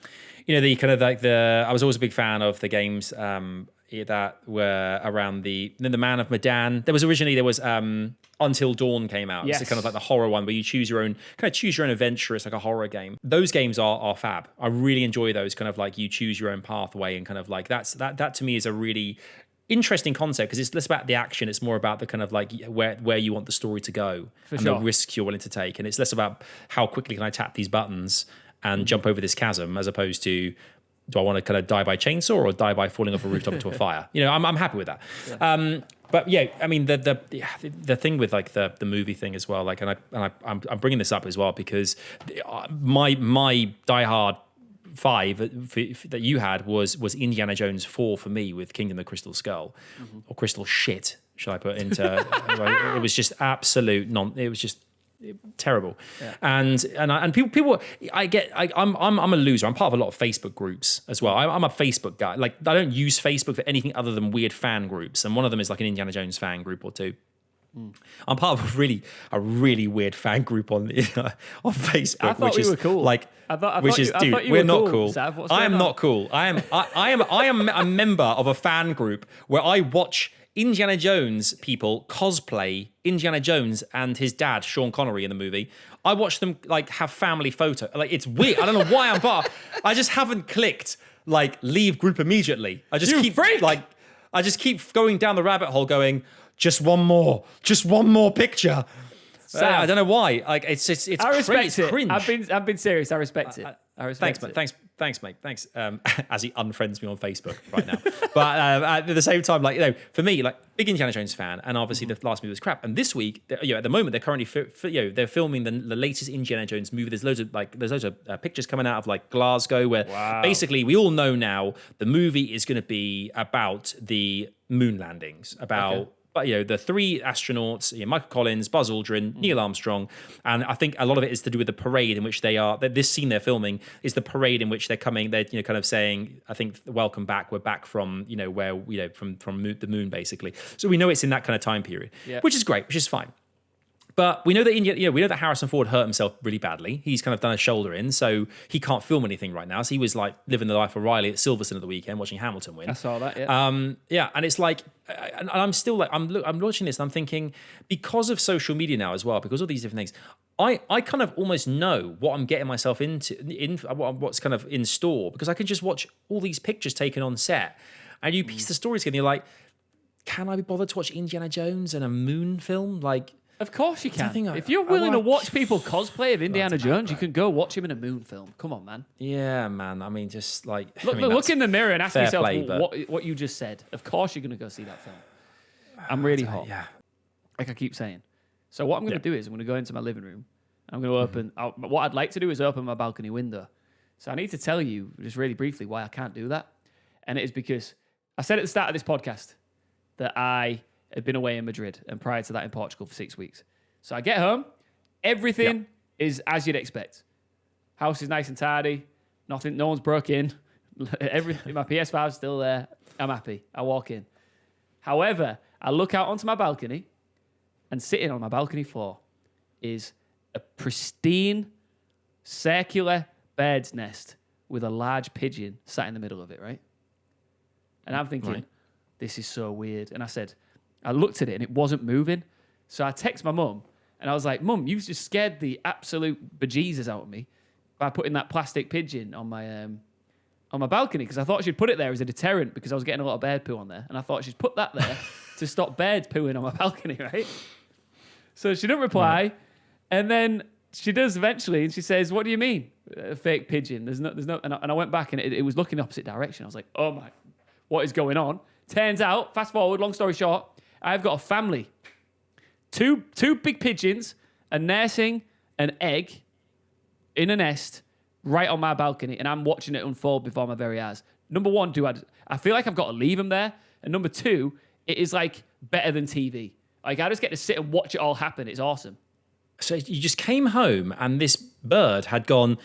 kind of like I was always a big fan of the games that were around the Man of Medan. There was Until Dawn came out. Yes. It's kind of like the horror one where you choose your own adventure. It's like a horror game. Those games are fab. I really enjoy those kind of like you choose your own pathway and kind of like that to me is a really interesting concept because it's less about the action. It's more about the kind of like where you want the story to go the risks you're willing to take. And it's less about how quickly can I tap these buttons and jump over this chasm as opposed to do I want to kind of die by chainsaw or die by falling off a rooftop into a fire? I'm happy with that. Yeah. But yeah, I mean the thing with like the movie thing as well. Like, and I'm bringing this up as well because my Die Hard 5 that you had was Indiana Jones 4 for me with Kingdom of the Crystal Skull or Crystal Shit. Should I put into? It was just absolute It was just terrible. Yeah. And people I'm a loser. I'm part of a lot of Facebook groups as well. I'm a Facebook guy. Like I don't use Facebook for anything other than weird fan groups, and one of them is like an Indiana Jones fan group or two. I'm part of a really weird fan group on Facebook. I thought we were cool. Like, we're not cool. I am not cool. I am a member of a fan group where I watch Indiana Jones people cosplay Indiana Jones and his dad, Sean Connery, in the movie. I watch them like have family photo. Like it's weird. I don't know why I'm part. I just haven't clicked like leave group immediately. I just keep going down the rabbit hole going, just one more picture. I don't know why. Like it's I respect it. Cringe. I've been serious. I respect it. I respect thanks, it. mate. Thanks, mate. Thanks. As he unfriends me on Facebook right now. But at the same time, like for me, like big Indiana Jones fan, and obviously the last movie was crap. And this week, at the moment, they're currently they're filming the latest Indiana Jones movie. There's loads of pictures coming out of like Glasgow, where basically we all know now the movie is going to be about the moon landings, But the three astronauts, Michael Collins, Buzz Aldrin, Neil Armstrong, and I think a lot of it is to do with the parade in which they are. This scene they're filming is the parade in which they're coming. They're kind of saying, I think, "Welcome back. We're back from from the moon, basically." So we know it's in that kind of time period, which is great, which is fine. But we know that Harrison Ford hurt himself really badly. He's kind of done a shoulder in, so he can't film anything right now. So he was like living the life of Riley at Silverstone at the weekend, watching Hamilton win. I saw that. Yeah. And it's like, and I'm still like, I'm watching this, and I'm thinking, because of social media now as well, because of these different things, I kind of almost know what I'm getting myself what's kind of in store, because I can just watch all these pictures taken on set, and you piece the stories together. And you're like, can I be bothered to watch Indiana Jones and a moon film? Like, of course you can. If If you're willing to watch people cosplay of Indiana Jones, you can go watch him in a moon film. Come on, man. yeah, man. I mean, just like Look in the mirror and ask yourself play, what you just said. Of course you're going to go see that film. I'm really hot. Yeah. Like I keep saying. So what I'm going to do is I'm going to go into my living room. I'm going to open... what I'd like to do is open my balcony window. So I need to tell you, just really briefly, why I can't do that. And it is because I said at the start of this podcast that I had been away in Madrid and prior to that in Portugal for 6 weeks. So I get home, everything is as you'd expect. House is nice and tidy, no one's broke in. Everything, my PS5's still there. I'm happy. I walk in. However, I look out onto my balcony, and sitting on my balcony floor is a pristine, circular bird's nest with a large pigeon sat in the middle of it, right? And I'm thinking, this is so weird. And I looked at it and it wasn't moving. So I text my mum and I was like, Mum, you've just scared the absolute bejesus out of me by putting that plastic pigeon on my balcony, because I thought she'd put it there as a deterrent because I was getting a lot of bird poo on there. And I thought she'd put that there to stop birds pooing on my balcony, right? So she didn't reply. Right. And then she does eventually, and she says, "What do you mean, a fake pigeon? There's no." And I went back, and it was looking the opposite direction. I was like, "Oh my, what is going on?" Turns out, fast forward, long story short, I've got a family, two big pigeons, are nursing an egg in a nest right on my balcony, and I'm watching it unfold before my very eyes. Number one, I feel like I've got to leave them there, and number two, it is like better than TV. Like I just get to sit and watch it all happen. It's awesome. So you just came home and this bird had gone,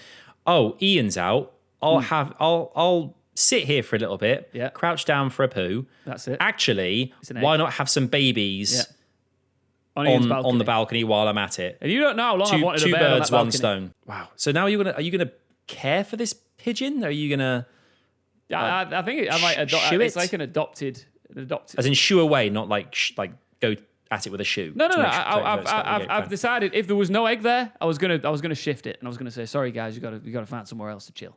"Oh, Ian's out. I'll sit here for a little bit, crouch down for a poo. That's it. Actually, why not have some babies on the balcony while I'm at it?" And you don't know how long I've wanted two a bird birds, on that one stone. Wow. So now are you gonna care for this pigeon? Are you gonna? I think I might adopt. It's like an adopted. As in shoo away, not like go at it with a shoe. No. I've decided if there was no egg there, I was gonna shift it, and I was gonna say, "Sorry guys, you gotta find somewhere else to chill."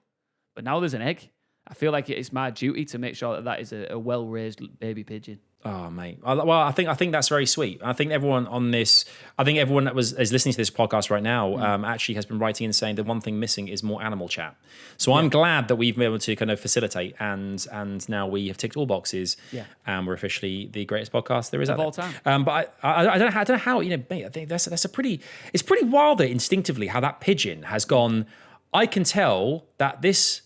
But now there's an egg. I feel like it's my duty to make sure that is a well-raised baby pigeon. Oh, mate. Well, I think that's very sweet. I think everyone that is listening to this podcast right now actually has been writing and saying the one thing missing is more animal chat. So I'm glad that we've been able to kind of facilitate, and now we have ticked all boxes, and we're officially the greatest podcast there is of all time. But I don't know how mate. I think it's pretty wild that instinctively how that pigeon has gone. I can tell that this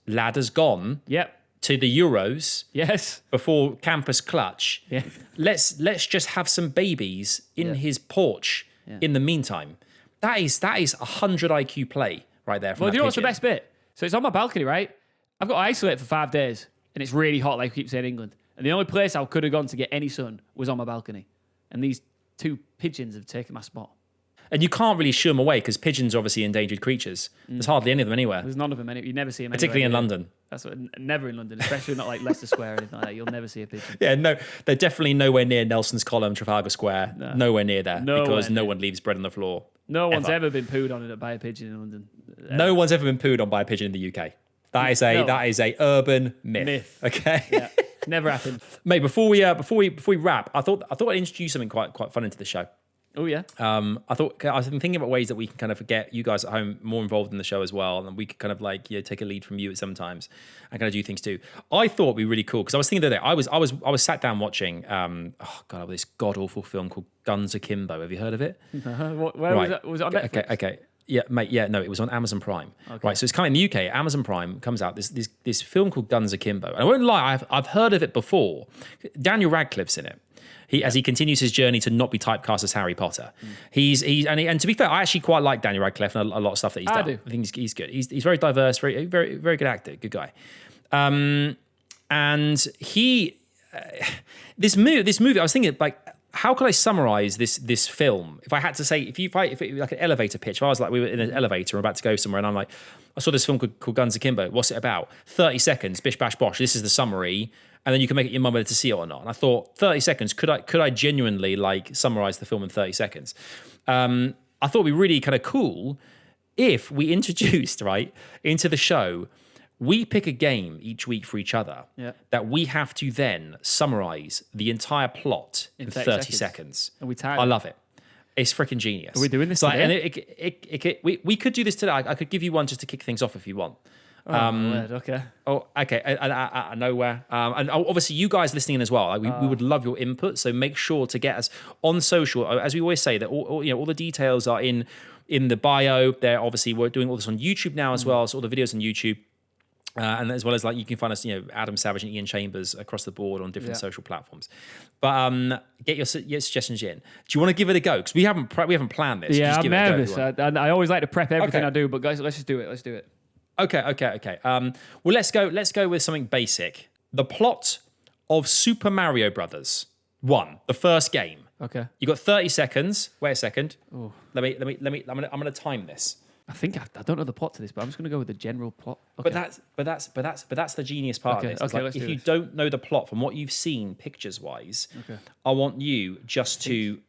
lad has gone. Yep. To the Euros, before Campus Clutch. Yeah. Let's just have some babies in his porch in the meantime. That is 100 IQ play right there. Well, do you know what's the best bit? So it's on my balcony, right? I've got to isolate for 5 days, and it's really hot, like we keep saying in England. And the only place I could have gone to get any sun was on my balcony. And these 2 pigeons have taken my spot. And you can't really shoo them away because pigeons are obviously endangered creatures. There's hardly any of them anywhere. There's none of them. You never see them particularly in London. That's never in London, especially not like Leicester Square or anything like that. You'll never see a pigeon. Yeah, no, they're definitely nowhere near Nelson's Column, Trafalgar Square. No. Nowhere near there because no one leaves bread on the floor. No one's ever been pooed on by a pigeon in London. No one's ever been pooed on by a pigeon in the UK. That is a urban myth. Okay. Yeah. Never happened. Mate, before we wrap, I thought I'd introduce something quite fun into the show. Oh yeah. I was thinking about ways that we can kind of get you guys at home more involved in the show as well, and we could kind of take a lead from you at sometimes and kind of do things too. I thought it'd be really cool because I was thinking the other day I was sat down watching this god awful film called Guns Akimbo. Have you heard of it? Where was it? Was it on Netflix? Okay. Yeah, mate. Yeah, no, it was on Amazon Prime. Okay. Right, so it's coming in the UK. Amazon Prime comes out this film called Guns Akimbo, and I won't lie, I've heard of it before. Daniel Radcliffe's in it. As he continues his journey to not be typecast as Harry Potter. And to be fair, I actually quite like Daniel Radcliffe and a lot of stuff that he's done. I think he's good. He's very diverse, very very very good actor, good guy. And he this movie, I was thinking like, how could I summarize this film? If I had to say, if it like an elevator pitch, if I was like, we were in an elevator, we're about to go somewhere, and I'm like, I saw this film called Guns Akimbo. What's it about? 30 seconds, bish bash bosh. This is the summary. And then you can make it your mind whether to see it or not. And I thought, 30 seconds, could I genuinely summarize the film in 30 seconds? I I thought it'd be really kind of cool if we introduced, right, into the show, we pick a game each week for each other that we have to then summarize the entire plot in 30 seconds. And we time I love it. It's freaking genius. Are we doing this today? today? And we could do this today. I could give you one just to kick things off if you want. Okay. Oh, okay. I know where. And obviously, you guys listening in as well. Like, we would love your input. So make sure to get us on social. As we always say, that all the details are in the bio. There, obviously, we're doing all this on YouTube now as well. So all the videos on YouTube. And as well as like you can find us, Adam Savage and Iain Chambers across the board on different social platforms. But get your suggestions in. Do you want to give it a go? Because we haven't planned this. Yeah, Just I'm give it a go, nervous. everyone. I always like to prep everything I do, but guys, let's just do it. Let's do it. Okay. Well, let's go with something basic. The plot of Super Mario Brothers 1, the first game. Okay. You got 30 seconds. Wait a second. Ooh. Let me. I'm gonna time this. I think I don't know the plot to this, but I'm just gonna go with the general plot. Okay. But that's the genius part of this. Okay, like, if you don't know the plot from what you've seen pictures wise, I want you just to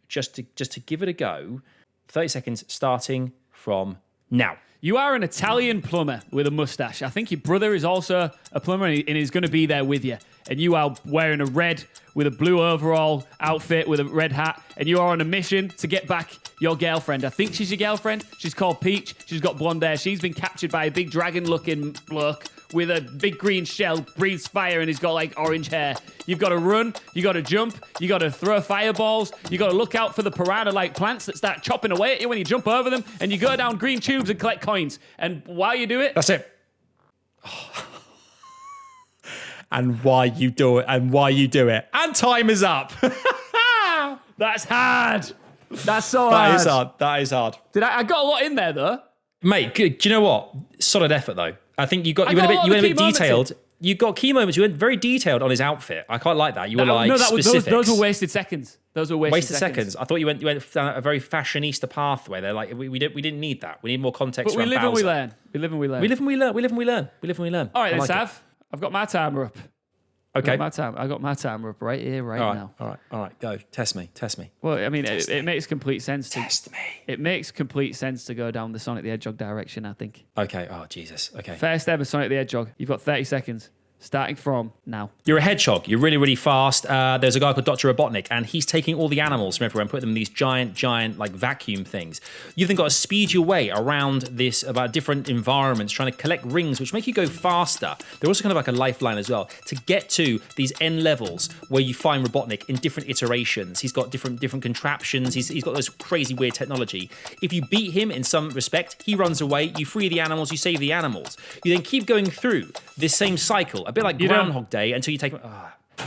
give it a go. 30 seconds starting from now. You are an Italian plumber with a mustache. I think your brother is also a plumber and he's going to be there with you. And you are wearing a red with a blue overall outfit with a red hat. And you are on a mission to get back your girlfriend. I think she's your girlfriend. She's called Peach. She's got blonde hair. She's been captured by a big dragon-looking bloke with a big green shell, breathes fire, and he's got like orange hair. You've got to run, you got to jump, you got to throw fireballs, you got to look out for the piranha-like plants that start chopping away at you when you jump over them, and you go down green tubes and collect coins. And while you do it... That's it. And why you do it, And time is up. That's hard. That's so hard. That is hard. I got a lot in there, though. Mate, do you know what? Solid effort, though. I think you went a bit detailed. You got key moments. You went very detailed on his outfit. I quite like that. You were specifics. Those were wasted seconds. Those were wasted seconds. I thought you went down a very fashionista pathway. They're like, we didn't need that. We need more context. But we live and we Bowser. learn. We live and we learn. All right, then, Sav. I've got my timer up. Okay. I got my timer up right here, now. All right. Go. Test me. Well, I mean, it makes complete sense to... Test me. It makes complete sense to go down the Sonic the Hedgehog direction, I think. Okay. Oh, Jesus. Okay. First ever Sonic the Hedgehog. You've got 30 seconds. Starting from now. You're a hedgehog. You're really, really fast. There's a guy called Dr. Robotnik, and he's taking all the animals from everywhere and putting them in these giant, like vacuum things. You've then got to speed your way around this, about different environments, trying to collect rings, which make you go faster. They're also kind of like a lifeline as well, to get to these end levels where you find Robotnik in different iterations. He's got different contraptions. He's got this crazy, weird technology. If you beat him in some respect, he runs away. You free the animals. You save the animals. You then keep going through this same cycle. A bit like Groundhog Day until you take them.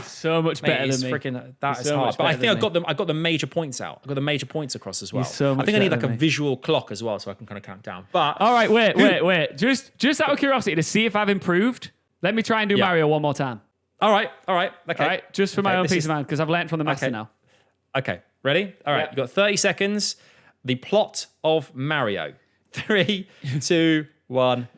So much better than me. That is hard. But I think I got the major points out. I got the major points across as well. So much I think I need like a visual clock as well, so I can kind of count down. But all right, wait. Just out of curiosity to see if I've improved. Let me try and do Mario one more time. All right. Okay. All right, just for my own peace of mind, because I've learned from the master now. Okay. Ready? All right. You've got 30 seconds. The plot of Mario. 3, 2, 1.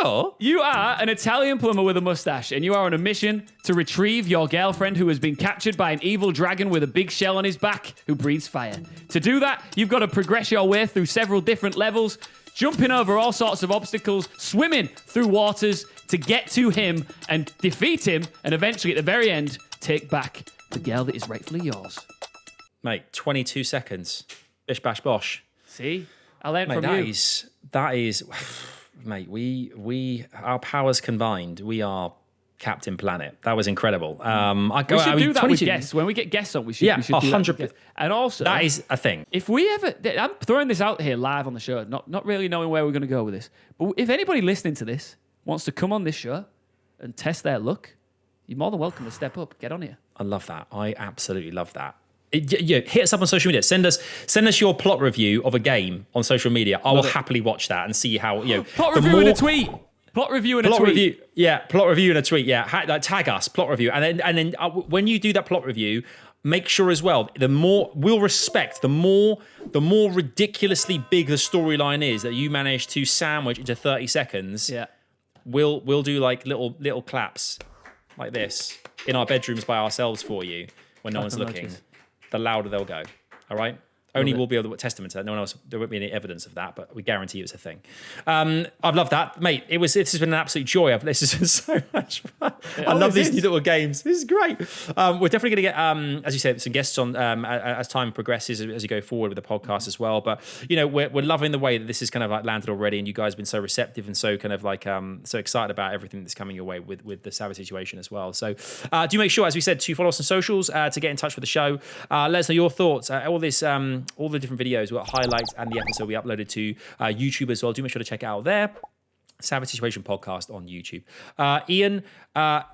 Go. You are an Italian plumber with a mustache, and you are on a mission to retrieve your girlfriend who has been captured by an evil dragon with a big shell on his back who breathes fire. To do that, you've got to progress your way through several different levels, jumping over all sorts of obstacles, swimming through waters to get to him and defeat him, and eventually, at the very end, take back the girl that is rightfully yours. Mate, 22 seconds. Bish, bash, bosh. See? I learned from you. That is... Mate, we our powers combined, we are Captain Planet. That was incredible. We should do that with guests. When we get guests on, we should do 100%. That. And also, that is a thing. If we ever, I'm throwing this out here live on the show, not really knowing where we're going to go with this, but if anybody listening to this wants to come on this show and test their luck, you're more than welcome to step up. Get on here. I love that. I absolutely love that. Hit us up on social media. Send us your plot review of a game on social media. I will happily watch that and see how plot review in a tweet. Plot review in a tweet. Plot review in a tweet. Yeah, tag us plot review, and then when you do that plot review, make sure as well. The more we'll respect, the more ridiculously big the storyline is that you manage to sandwich into 30 seconds. Yeah, we'll do like little claps like this in our bedrooms by ourselves for you when no one's looking. The louder they'll go. All right? Only we'll be able to testament to that. No one else, there won't be any evidence of that, but we guarantee it's a thing. I've loved that, mate. This has been an absolute joy. This has been so much fun. I love these new little games. This is great. We're definitely going to get, as you said, some guests on as time progresses, as you go forward with the podcast as well. But we're loving the way that this has kind of like landed already, and you guys have been so receptive and so kind of like so excited about everything that's coming your way with the Savage situation as well. So do make sure, as we said, to follow us on socials, to get in touch with the show. Let us know your thoughts. All the different videos, we've got highlights and the episode we uploaded to YouTube as well. Do make sure to check it out there. Savage Situation Podcast on YouTube. Iain,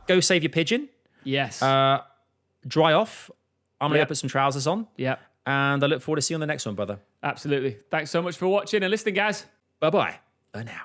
go save your pigeon. Yes. Dry off. I'm going to go put some trousers on. Yeah. And I look forward to seeing you on the next one, brother. Absolutely. Thanks so much for watching and listening, guys. Bye-bye. Bye now.